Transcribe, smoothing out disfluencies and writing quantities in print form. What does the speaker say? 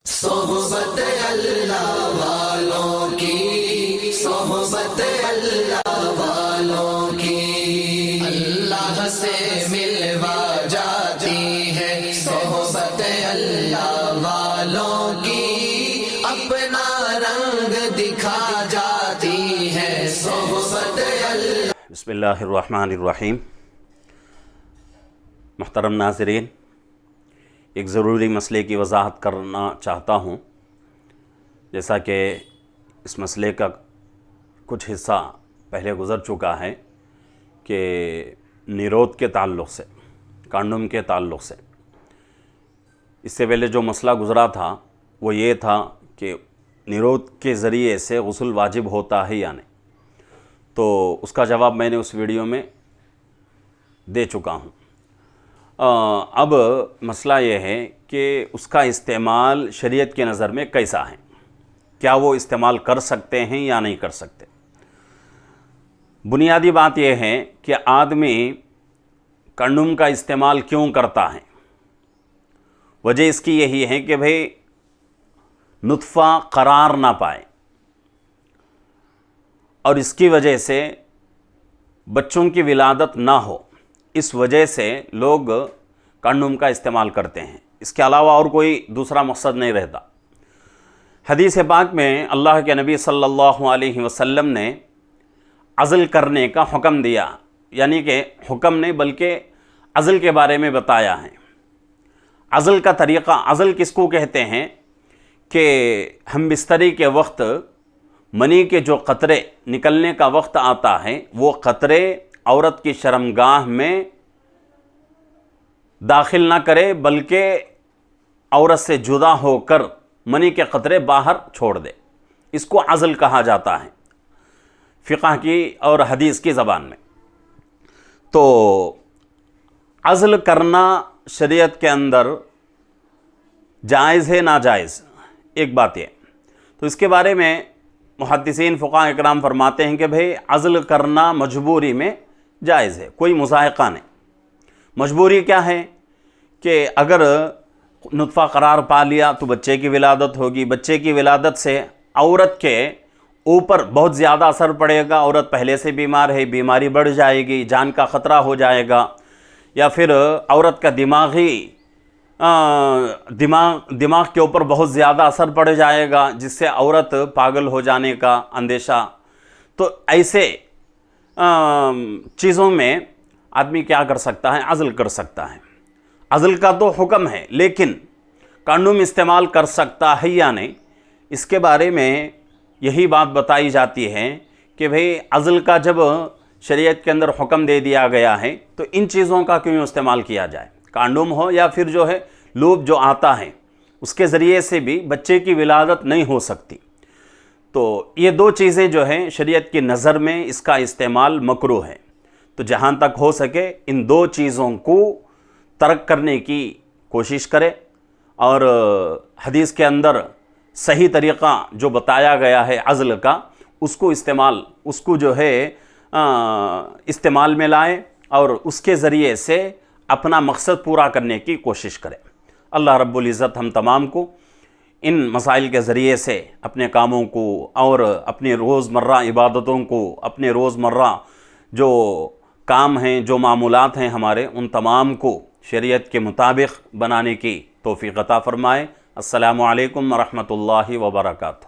صحبت اللہ والوں کی، صحبت اللہ والوں کی، اللہ سے ملوا جاتی ہے صحبت اللہ والوں کی، اپنا رنگ دکھا جاتی ہے صحبت اللہ۔ بسم اللہ الرحمن الرحیم۔ محترم ناظرین، ایک ضروری مسئلے کی وضاحت کرنا چاہتا ہوں، جیسا کہ اس مسئلے کا کچھ حصہ پہلے گزر چکا ہے کہ نیرود کے تعلق سے، کانڈوم کے تعلق سے۔ اس سے پہلے جو مسئلہ گزرا تھا وہ یہ تھا کہ نیرود کے ذریعے سے غسل واجب ہوتا ہے یا نہیں، تو اس کا جواب میں نے اس ویڈیو میں دے چکا ہوں۔ اب مسئلہ یہ ہے کہ اس کا استعمال شریعت کی نظر میں کیسا ہے، کیا وہ استعمال کر سکتے ہیں یا نہیں کر سکتے۔ بنیادی بات یہ ہے کہ آدمی کنڈوم کا استعمال کیوں کرتا ہے۔ وجہ اس کی یہی ہے کہ بھئی نطفہ قرار نہ پائے، اور اس کی وجہ سے بچوں کی ولادت نہ ہو، اس وجہ سے لوگ کنڈوم کا استعمال کرتے ہیں۔ اس کے علاوہ اور کوئی دوسرا مقصد نہیں رہتا۔ حدیث پاک میں اللہ کے نبی صلی اللہ علیہ وسلم نے عزل کرنے کا حکم دیا، یعنی کہ حکم نہیں بلکہ عزل کے بارے میں بتایا ہے۔ عزل کا طریقہ، عزل کس کو کہتے ہیں کہ ہم بستری کے وقت منی کے جو قطرے نکلنے کا وقت آتا ہے، وہ قطرے عورت کی شرمگاہ میں داخل نہ کرے بلکہ عورت سے جدا ہو کر منی کے قطرے باہر چھوڑ دے، اس کو عزل کہا جاتا ہے فقہ کی اور حدیث کی زبان میں۔ تو عزل کرنا شریعت کے اندر جائز ہے ناجائز، ایک بات یہ تو اس کے بارے میں محدثین فقہاء اکرام فرماتے ہیں کہ بھئی عزل کرنا مجبوری میں جائز ہے، کوئی مضائقہ نہیں۔ مجبوری کیا ہے کہ اگر نطفہ قرار پا لیا تو بچے کی ولادت ہوگی، بچے کی ولادت سے عورت کے اوپر بہت زیادہ اثر پڑے گا، عورت پہلے سے بیمار ہے، بیماری بڑھ جائے گی، جان کا خطرہ ہو جائے گا، یا پھر عورت کا دماغ کے اوپر بہت زیادہ اثر پڑ جائے گا، جس سے عورت پاگل ہو جانے کا اندیشہ۔ تو ایسے چیزوں میں آدمی کیا کر سکتا ہے، عزل کر سکتا ہے۔ عزل کا تو حکم ہے، لیکن کنڈوم استعمال کر سکتا ہے یا نہیں، اس کے بارے میں یہی بات بتائی جاتی ہے کہ بھئی عزل کا جب شریعت کے اندر حکم دے دیا گیا ہے تو ان چیزوں کا کیوں استعمال کیا جائے۔ کنڈوم ہو یا پھر جو ہے لوب جو آتا ہے، اس کے ذریعے سے بھی بچے کی ولادت نہیں ہو سکتی۔ تو یہ دو چیزیں جو ہیں شریعت کی نظر میں اس کا استعمال مکروہ ہے۔ تو جہاں تک ہو سکے ان دو چیزوں کو ترک کرنے کی کوشش کرے، اور حدیث کے اندر صحیح طریقہ جو بتایا گیا ہے عزل کا، اس کو جو ہے استعمال میں لائے اور اس کے ذریعے سے اپنا مقصد پورا کرنے کی کوشش کرے۔ اللہ رب العزت ہم تمام کو ان مسائل کے ذریعے سے اپنے کاموں کو اور اپنے روزمرہ عبادتوں کو، اپنے روزمرہ جو کام ہیں، جو معمولات ہیں ہمارے، ان تمام کو شریعت کے مطابق بنانے کی توفیق عطا فرمائے۔ السلام علیکم ورحمۃ اللہ وبرکاتہ۔